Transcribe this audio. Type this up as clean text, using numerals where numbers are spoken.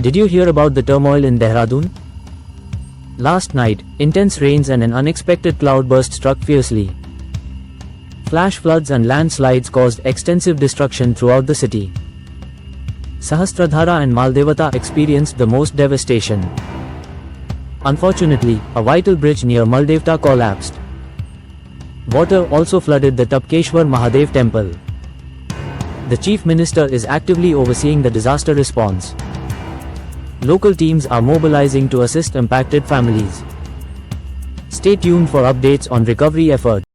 Did you hear about the turmoil in Dehradun? Last night, intense rains and an unexpected cloudburst struck fiercely. Flash floods and landslides caused extensive destruction throughout the city. Sahastradhara and Maldevta experienced the most devastation. Unfortunately, a vital bridge near Maldevta collapsed. Water also flooded the Tapkeshwar Mahadev temple. The Chief Minister is actively overseeing the disaster response. Local teams are mobilizing to assist impacted families. Stay tuned for updates on recovery efforts.